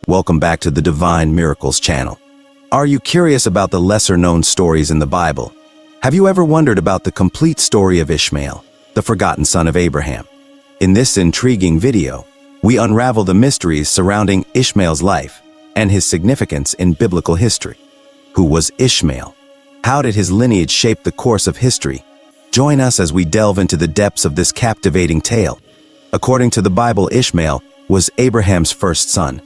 Welcome back to the Divine Miracles channel. Are you curious about the lesser-known stories in the Bible? Have you ever wondered about the complete story of Ishmael, the forgotten son of Abraham? In this intriguing video, we unravel the mysteries surrounding Ishmael's life and his significance in biblical history. Who was Ishmael? How did his lineage shape the course of history? Join us as we delve into the depths of this captivating tale. According to the Bible, Ishmael was Abraham's first son.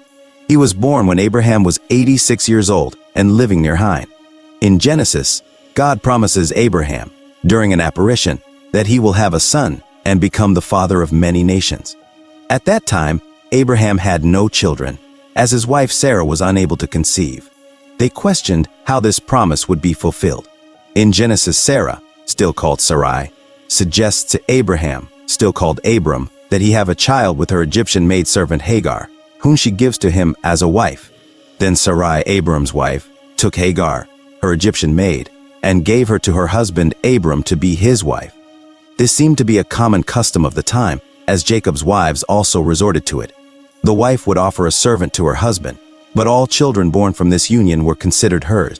He was born when Abraham was 86 years old and living near Haran. In Genesis, God promises Abraham, during an apparition, that he will have a son and become the father of many nations. At that time, Abraham had no children, as his wife Sarah was unable to conceive. They questioned how this promise would be fulfilled. In Genesis, Sarah, still called Sarai, suggests to Abraham, still called Abram, that he have a child with her Egyptian maidservant Hagar, whom she gives to him as a wife. Then Sarai, Abram's wife, took Hagar, her Egyptian maid, and gave her to her husband Abram to be his wife. This seemed to be a common custom of the time, as Jacob's wives also resorted to it. The wife would offer a servant to her husband, but all children born from this union were considered hers,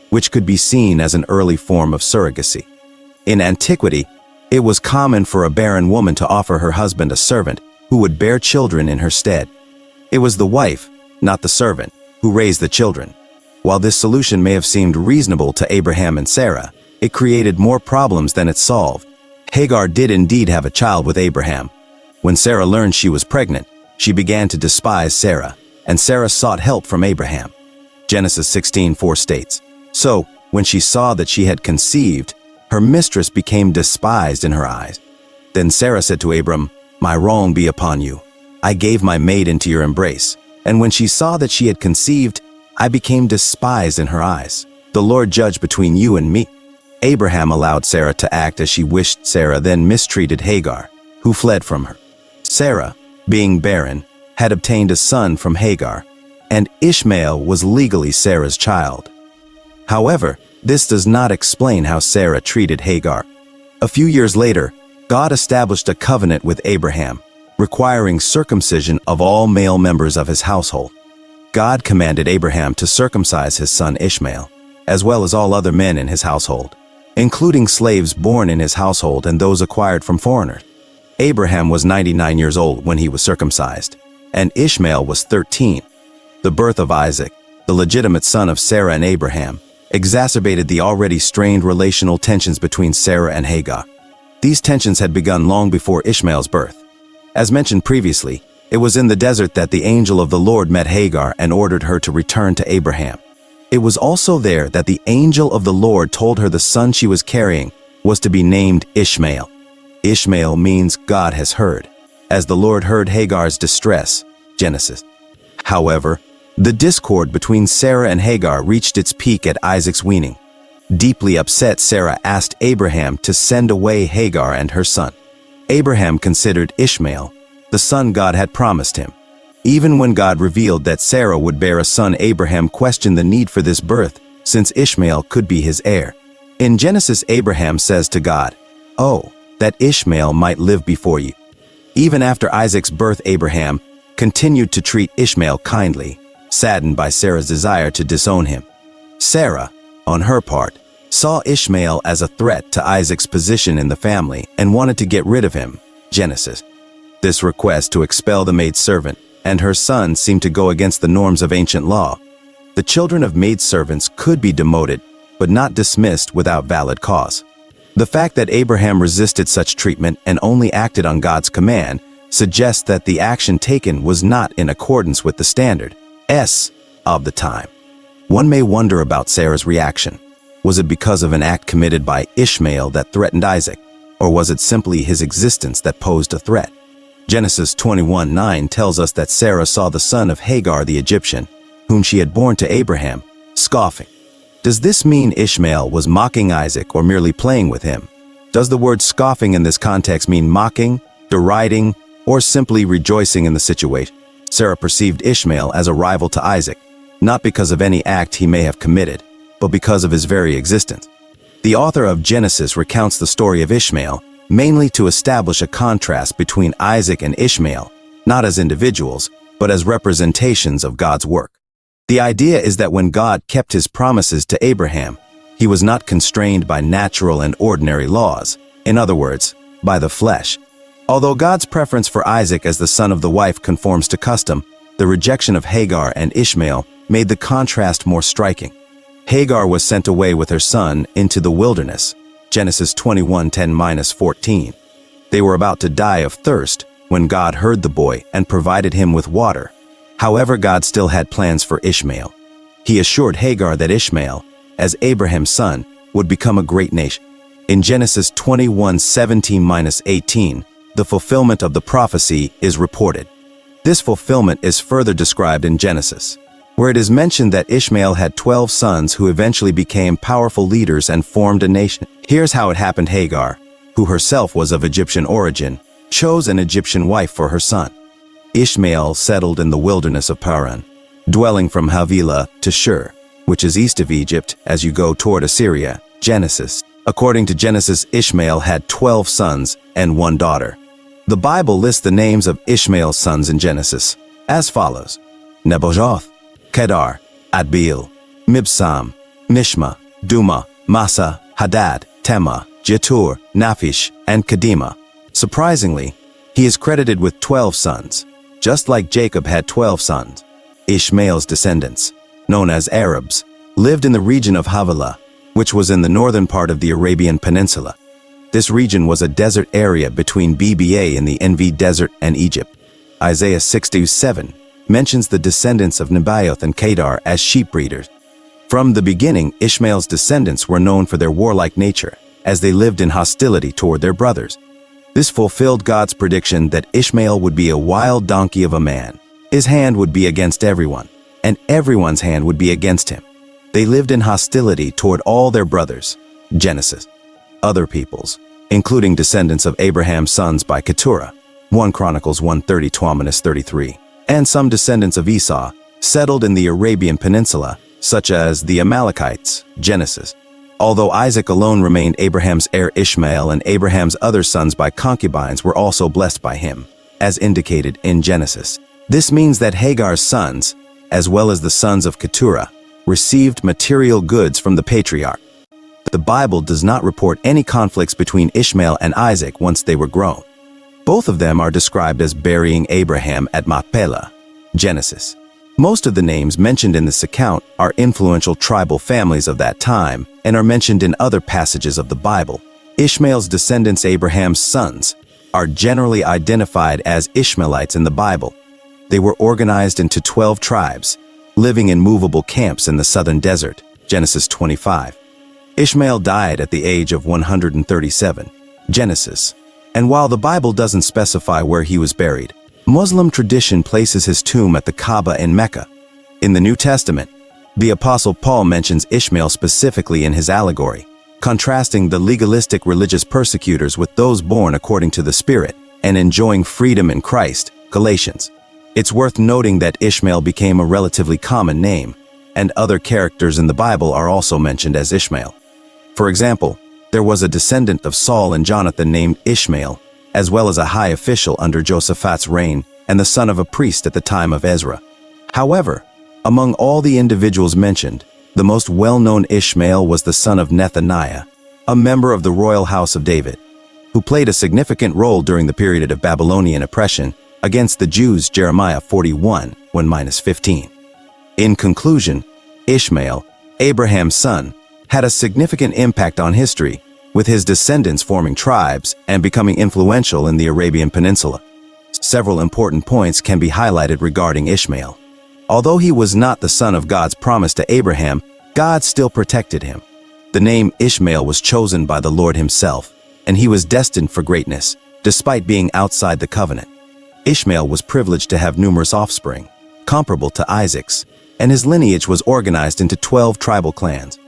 which could be seen as an early form of surrogacy. In antiquity, it was common for a barren woman to offer her husband a servant who would bear children in her stead. It was the wife, not the servant, who raised the children. While this solution may have seemed reasonable to Abraham and Sarah, it created more problems than it solved. Hagar did indeed have a child with Abraham. When Sarah learned she was pregnant, she began to despise Sarah, and Sarah sought help from Abraham. Genesis 16:4 states, "So, when she saw that she had conceived, her mistress became despised in her eyes. Then Sarah said to Abram, 'My wrong be upon you. I gave my maid into your embrace, and when she saw that she had conceived, I became despised in her eyes. The Lord judge between you and me.' Abraham allowed Sarah to act as she wished. Sarah then mistreated Hagar, who fled from her. Sarah, being barren, had obtained a son from Hagar, and Ishmael was legally Sarah's child. However, this does not explain how Sarah treated Hagar. A few years later, God established a covenant with Abraham, requiring circumcision of all male members of his household. God commanded Abraham to circumcise his son Ishmael, as well as all other men in his household, including slaves born in his household and those acquired from foreigners. Abraham was 99 years old when he was circumcised, and Ishmael was 13. The birth of Isaac, the legitimate son of Sarah and Abraham, exacerbated the already strained relational tensions between Sarah and Hagar. These tensions had begun long before Ishmael's birth. As mentioned previously, it was in the desert that the angel of the Lord met Hagar and ordered her to return to Abraham. It was also there that the angel of the Lord told her the son she was carrying was to be named Ishmael. Ishmael means God has heard, as the Lord heard Hagar's distress, Genesis. However, the discord between Sarah and Hagar reached its peak at Isaac's weaning. Deeply upset, Sarah asked Abraham to send away Hagar and her son. Abraham considered Ishmael the son God had promised him. Even when God revealed that Sarah would bear a son, Abraham questioned the need for this birth, since Ishmael could be his heir. In Genesis, Abraham says to God, "Oh, that Ishmael might live before you." Even after Isaac's birth, Abraham continued to treat Ishmael kindly, saddened by Sarah's desire to disown him. Sarah, on her part, saw Ishmael as a threat to Isaac's position in the family and wanted to get rid of him, Genesis. This request to expel the maidservant and her son seemed to go against the norms of ancient law. The children of maidservants could be demoted, but not dismissed without valid cause. The fact that Abraham resisted such treatment and only acted on God's command suggests that the action taken was not in accordance with the standards of the time. One may wonder about Sarah's reaction. Was it because of an act committed by Ishmael that threatened Isaac, or was it simply his existence that posed a threat? Genesis 21:9 tells us that Sarah saw the son of Hagar the Egyptian, whom she had borne to Abraham, scoffing. Does this mean Ishmael was mocking Isaac or merely playing with him? Does the word scoffing in this context mean mocking, deriding, or simply rejoicing in the situation? Sarah perceived Ishmael as a rival to Isaac, not because of any act he may have committed, but because of his very existence. The author of Genesis recounts the story of Ishmael mainly to establish a contrast between Isaac and Ishmael, not as individuals, but as representations of God's work. The idea is that when God kept his promises to Abraham, he was not constrained by natural and ordinary laws, in other words, by the flesh. Although God's preference for Isaac as the son of the wife conforms to custom, the rejection of Hagar and Ishmael made the contrast more striking. Hagar was sent away with her son into the wilderness, Genesis 21:10-14. They were about to die of thirst when God heard the boy and provided him with water. However, God still had plans for Ishmael. He assured Hagar that Ishmael, as Abraham's son, would become a great nation. In Genesis 21:17-18, the fulfillment of the prophecy is reported. This fulfillment is further described in Genesis, where it is mentioned that Ishmael had 12 sons who eventually became powerful leaders and formed a nation. Here's how it happened. Hagar, who herself was of Egyptian origin, chose an Egyptian wife for her son. Ishmael settled in the wilderness of Paran, dwelling from Havilah to Shur, which is east of Egypt as you go toward Assyria, Genesis. According to Genesis, Ishmael had 12 sons and 1 daughter. The Bible lists the names of Ishmael's sons in Genesis as follows: Nebajoth, Kedar, Adbeel, Mibsam, Mishma, Duma, Massa, Hadad, Tema, Jetur, Naphish, and Kedema. Surprisingly, he is credited with 12 sons, just like Jacob had 12 sons. Ishmael's descendants, known as Arabs, lived in the region of Havilah, which was in the northern part of the Arabian Peninsula. This region was a desert area between BBA in the Envi Desert and Egypt. Isaiah 6:7 mentions the descendants of Nebaioth and Kedar as sheep breeders. From the beginning, Ishmael's descendants were known for their warlike nature, as they lived in hostility toward their brothers. This fulfilled God's prediction that Ishmael would be a wild donkey of a man. His hand would be against everyone, and everyone's hand would be against him. They lived in hostility toward all their brothers. Genesis. Other peoples, including descendants of Abraham's sons by Keturah, 1 Chronicles 1:30-33, and some descendants of Esau, settled in the Arabian Peninsula, such as the Amalekites, Genesis. Although Isaac alone remained Abraham's heir, Ishmael and Abraham's other sons by concubines were also blessed by him, as indicated in Genesis. This means that Hagar's sons, as well as the sons of Keturah, received material goods from the patriarch. The Bible does not report any conflicts between Ishmael and Isaac once they were grown. Both of them are described as burying Abraham at Machpelah, Genesis. Most of the names mentioned in this account are influential tribal families of that time and are mentioned in other passages of the Bible. Ishmael's descendants, Abraham's sons, are generally identified as Ishmaelites in the Bible. They were organized into 12 tribes, living in movable camps in the southern desert, Genesis 25. Ishmael died at the age of 137, Genesis. And while the Bible doesn't specify where he was buried, Muslim tradition places his tomb at the Kaaba in Mecca. In the New Testament, the Apostle Paul mentions Ishmael specifically in his allegory, contrasting the legalistic religious persecutors with those born according to the Spirit and enjoying freedom in Christ, Galatians. It's worth noting that Ishmael became a relatively common name, and other characters in the Bible are also mentioned as Ishmael. For example, there was a descendant of Saul and Jonathan named Ishmael, as well as a high official under Jehoshaphat's reign and the son of a priest at the time of Ezra. However, among all the individuals mentioned, the most well-known Ishmael was the son of Nethaniah, a member of the royal house of David, who played a significant role during the period of Babylonian oppression against the Jews, Jeremiah 41:1-15. In conclusion, Ishmael, Abraham's son, had a significant impact on history, with his descendants forming tribes and becoming influential in the Arabian Peninsula. Several important points can be highlighted regarding Ishmael. Although he was not the son of God's promise to Abraham, God still protected him. The name Ishmael was chosen by the Lord himself, and he was destined for greatness, despite being outside the covenant. Ishmael was privileged to have numerous offspring, comparable to Isaac's, and his lineage was organized into 12 tribal clans.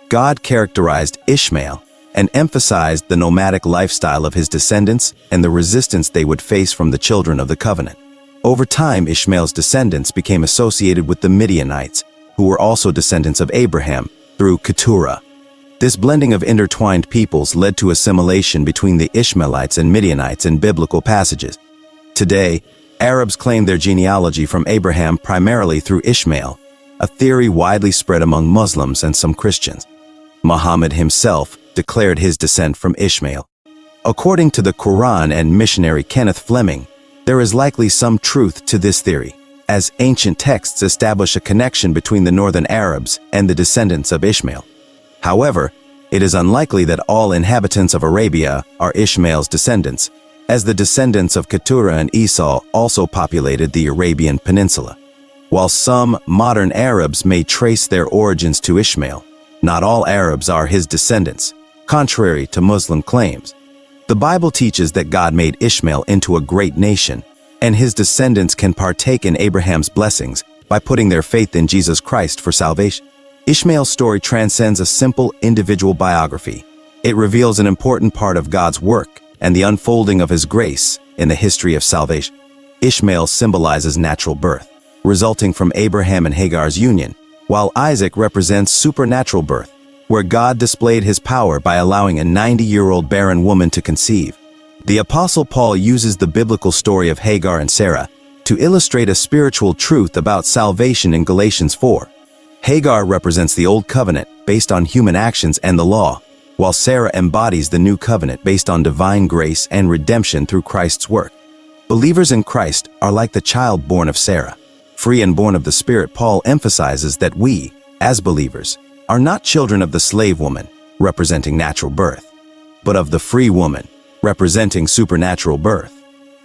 God characterized Ishmael and emphasized the nomadic lifestyle of his descendants and the resistance they would face from the children of the covenant. Over time, Ishmael's descendants became associated with the Midianites, who were also descendants of Abraham through Keturah. This blending of intertwined peoples led to assimilation between the Ishmaelites and Midianites in biblical passages. Today, Arabs claim their genealogy from Abraham primarily through Ishmael, a theory widely spread among Muslims and some Christians. Muhammad himself declared his descent from Ishmael. According to the Quran and missionary Kenneth Fleming, there is likely some truth to this theory, as ancient texts establish a connection between the northern Arabs and the descendants of Ishmael. However, it is unlikely that all inhabitants of Arabia are Ishmael's descendants, as the descendants of Keturah and Esau also populated the Arabian Peninsula. While some modern Arabs may trace their origins to Ishmael, not all Arabs are his descendants, contrary to Muslim claims. The Bible teaches that God made Ishmael into a great nation, and his descendants can partake in Abraham's blessings by putting their faith in Jesus Christ for salvation. Ishmael's story transcends a simple individual biography. It reveals an important part of God's work and the unfolding of his grace in the history of salvation. Ishmael symbolizes natural birth, resulting from Abraham and Hagar's union, while Isaac represents supernatural birth, where God displayed his power by allowing a 90-year-old barren woman to conceive. The Apostle Paul uses the biblical story of Hagar and Sarah to illustrate a spiritual truth about salvation in Galatians 4. Hagar represents the Old Covenant based on human actions and the law, while Sarah embodies the New Covenant based on divine grace and redemption through Christ's work. Believers in Christ are like the child born of Sarah. Free and born of the Spirit, Paul emphasizes that we, as believers, are not children of the slave woman, representing natural birth, but of the free woman, representing supernatural birth.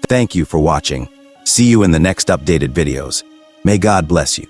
Thank you for watching. See you in the next updated videos. May God bless you.